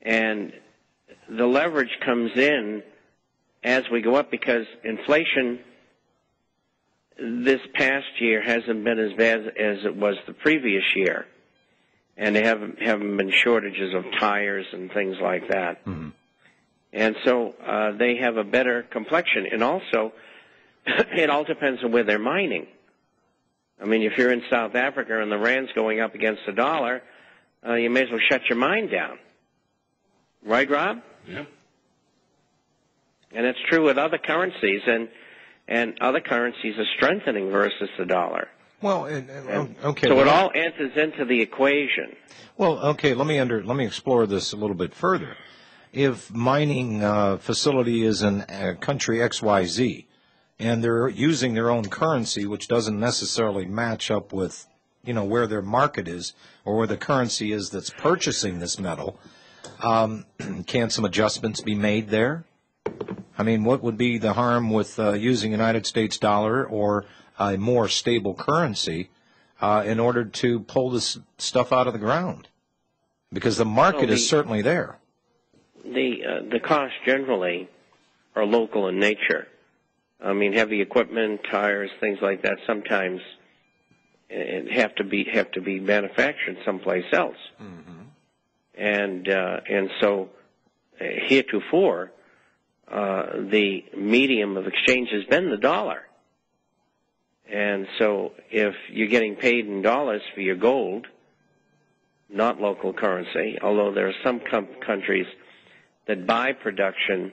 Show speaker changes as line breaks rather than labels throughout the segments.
And the leverage comes in as we go up because inflation this past year hasn't been as bad as it was the previous year. And there haven't been shortages of tires and things like that. Mm-hmm. And so they have a better complexion. And also, it all depends on where they're mining. I mean, if you're in South Africa and the rand's going up against the dollar, you may as well shut your mine down. Right, Rob?
Yeah.
And it's true with other currencies, and other currencies are strengthening versus the dollar.
Well, okay.
So it all enters into the equation.
Well, okay. Let me explore this a little bit further. If mining facility is in country XYZ, and they're using their own currency, which doesn't necessarily match up with, where their market is or where the currency is that's purchasing this metal, can some adjustments be made there? I mean, what would be the harm with using United States dollar or a more stable currency in order to pull this stuff out of the ground? Because the market is certainly there.
The costs generally are local in nature. I mean, heavy equipment, tires, things like that, sometimes have to be manufactured someplace else. Mm-hmm. And so heretofore, the medium of exchange has been the dollar. And so if you're getting paid in dollars for your gold, not local currency, although there are some countries that buy production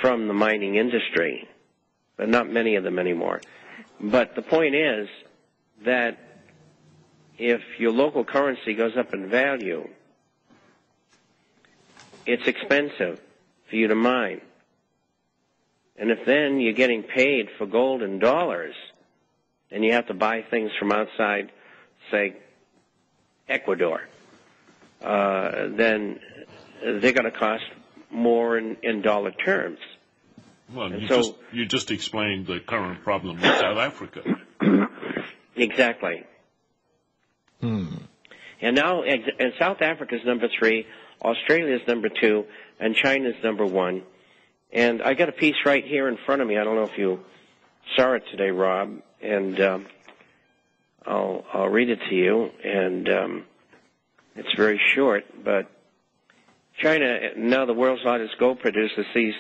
from the mining industry, but not many of them anymore. But the point is that if your local currency goes up in value, it's expensive for you to mine. And if then you're getting paid for gold in dollars, and you have to buy things from outside, say, Ecuador, then they're going to cost more in dollar terms.
Well, you just explained the current problem with South Africa.
Exactly. And now, and South Africa's number 3, Australia's number 2, and China's number 1. And I got a piece right here in front of me. I don't know if you saw it today, Rob, and I'll read it to you. And it's very short, but China, now the world's largest gold producer, sees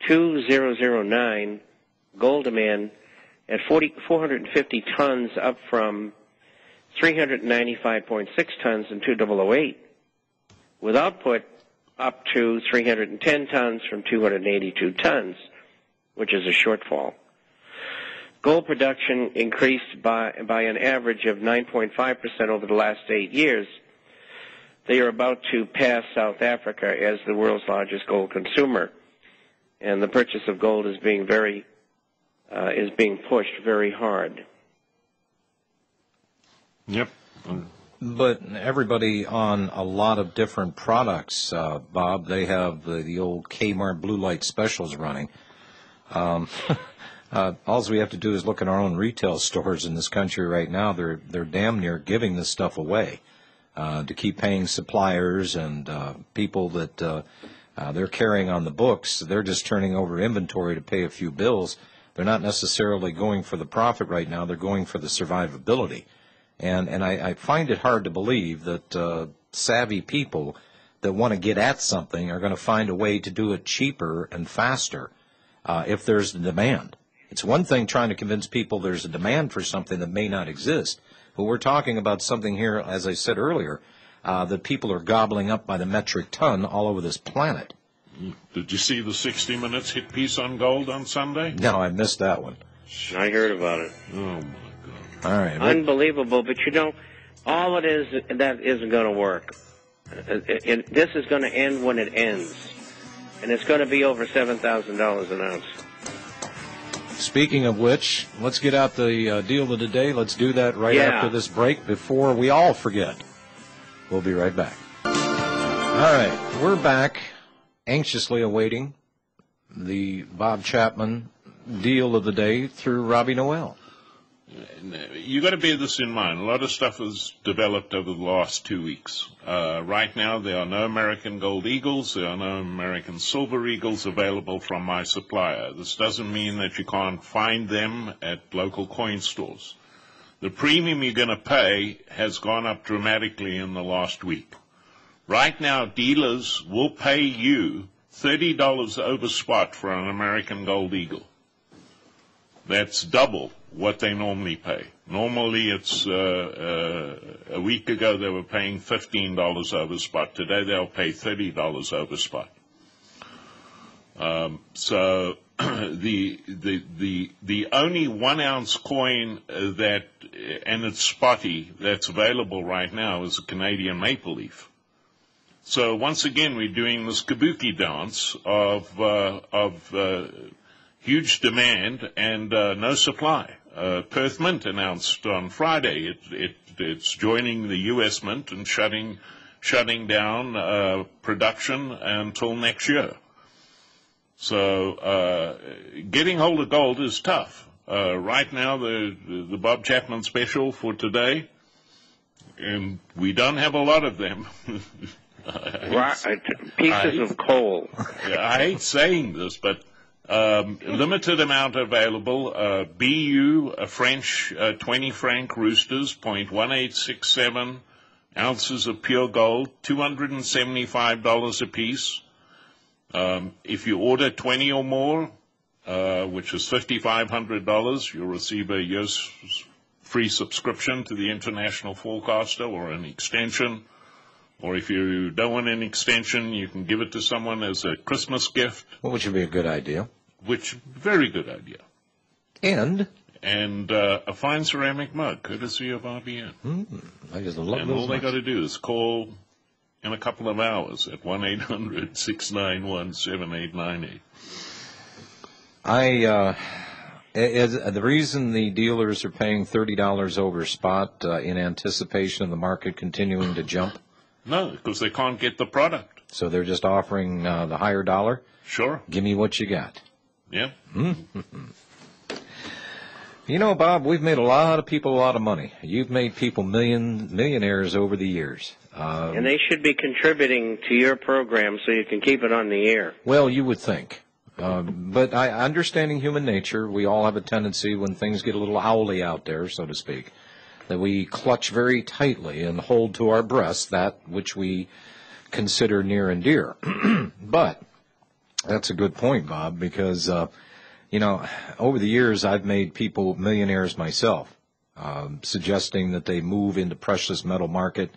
2009 gold demand at 450 tons, up from 395.6 tons in 2008, with output up to 310 tons from 282 tons, which is a shortfall. Gold production increased by an average of 9.5% over the last 8 years. They are about to pass South Africa as the world's largest gold consumer, and the purchase of gold is being pushed very hard.
Yep.
But everybody on a lot of different products, Bob, they have the old Kmart blue light specials running. All we have to do is look in our own retail stores in this country right now. They're damn near giving this stuff away to keep paying suppliers and people that they're carrying on the books. They're just turning over inventory to pay a few bills. They're not necessarily going for the profit right now. They're going for the survivability. And I find it hard to believe that savvy people that want to get at something are going to find a way to do it cheaper and faster if there's the demand. It's one thing trying to convince people there's a demand for something that may not exist, but we're talking about something here, as I said earlier, that people are gobbling up by the metric ton all over this planet.
Did you see the 60 Minutes hit piece on gold on Sunday?
No, I missed that one.
I heard about it.
Oh, my God.
All right.
Unbelievable, but all it is, that isn't going to work. This is going to end when it ends, and it's going to be over $7,000 an ounce.
Speaking of which, let's get out the deal of the day. Let's do that after this break before we all forget. We'll be right back. All right, we're back, anxiously awaiting the Bob Chapman deal of the day through Robbie Noel.
You got to bear this in mind. A lot of stuff has developed over the last 2 weeks. Right now, there are no American Gold Eagles. There are no American Silver Eagles available from my supplier. This doesn't mean that you can't find them at local coin stores. The premium you're going to pay has gone up dramatically in the last week. Right now, dealers will pay you $30 over spot for an American Gold Eagle. That's double what they normally pay. Normally, it's a week ago they were paying $15 over spot. Today they'll pay $30 over spot. So the only 1 ounce coin that, and it's spotty, that's available right now is a Canadian maple leaf. So once again, we're doing this kabuki dance of huge demand and no supply. Perth Mint announced on Friday it's joining the U.S. Mint and shutting down production until next year. So getting hold of gold is tough. Right now, the Bob Chapman special for today, and we don't have a lot of them.
Pieces of coal.
I hate saying this, but limited amount available. BU French 20 franc roosters, 0.1867 ounces of pure gold, $275 a piece. If you order 20 or more, which is $5,500, you'll receive a year's free subscription to the International Forecaster or an extension. Or if you don't want an extension, you can give it to someone as a Christmas gift.
Well, which would be a good idea.
Very good idea.
And
a fine ceramic mug, courtesy of RBN.
I just love
and
those
all they
mugs.
got to do is call in a couple of hours at 1-800-691-7898.
The reason the dealers are paying $30 over spot in anticipation of the market continuing to jump?
No, because they can't get the product.
So they're just offering the higher dollar?
Sure.
Give me what you got.
Yeah.
You know, Bob, we've made a lot of people a lot of money. You've made people millionaires over the years.
And they should be contributing to your program so you can keep it on the air.
Well, you would think. But understanding human nature, we all have a tendency when things get a little owly out there, so to speak, that we clutch very tightly and hold to our breasts that which we consider near and dear. But that's a good point, Bob, because, over the years I've made people millionaires myself, suggesting that they move into precious metal market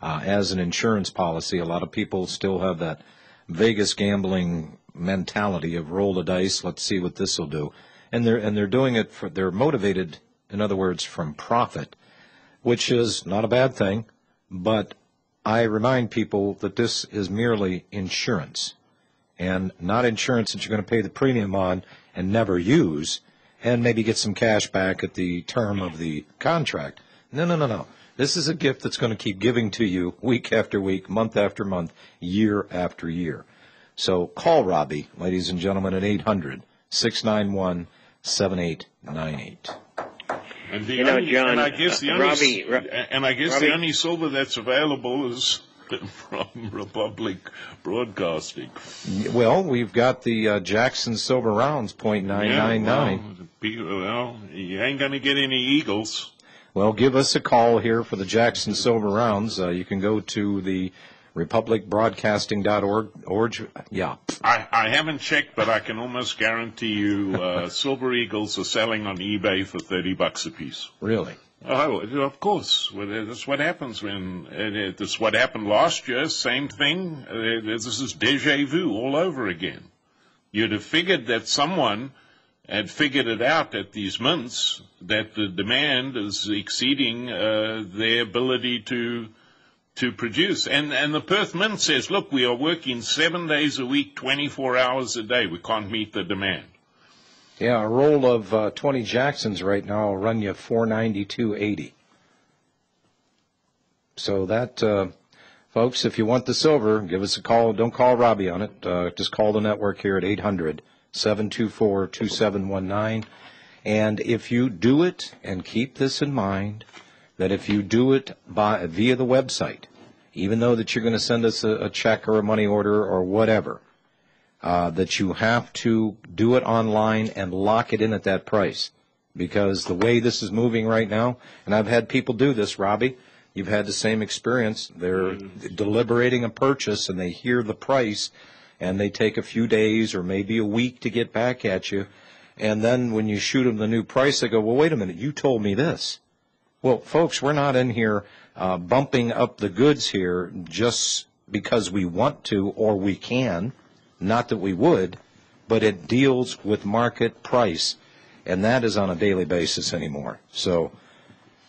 as an insurance policy. A lot of people still have that Vegas gambling mentality of roll the dice, let's see what this will do. And they're doing it they're motivated, in other words, from profit, which is not a bad thing, but I remind people that this is merely insurance, and not insurance that you're going to pay the premium on and never use, and maybe get some cash back at the term of the contract. No. This is a gift that's going to keep giving to you week after week, month after month, year after year. So call Robbie, ladies and gentlemen, at 800-691-7898.
And
John,
and I guess the only silver that's available is from Republic Broadcasting.
Well, we've got the Jackson Silver Rounds, .999.
Well, you ain't going to get any Eagles.
Well, give us a call here for the Jackson Silver Rounds. You can go to the republicbroadcasting.org. Yeah.
I haven't checked, but I can almost guarantee you Silver Eagles are selling on eBay for $30 a piece.
Really?
Oh, of course. Well, that's what happens that's what happened last year. Same thing. This is déjà vu all over again. You'd have figured that someone had figured it out at these mints that the demand is exceeding their ability to produce. And the Perth Mint says, look, we are working 7 days a week, 24 hours a day. We can't meet the demand.
Yeah, a roll of 20 Jacksons right now will run you $492.80. So that, folks, if you want the silver, give us a call. Don't call Robbie on it. Just call the network here at 800-724-2719. And if you do it, and keep this in mind, that if you do it via the website, even though that you're going to send us a check or a money order or whatever, that you have to do it online and lock it in at that price. Because the way this is moving right now, and I've had people do this, Robbie, you've had the same experience. They're deliberating a purchase and they hear the price and they take a few days or maybe a week to get back at you. And then when you shoot them the new price, they go, well, wait a minute, you told me this. Well, folks, we're not in here bumping up the goods here just because we want to or we can, not that we would, but it deals with market price, and that is on a daily basis anymore. So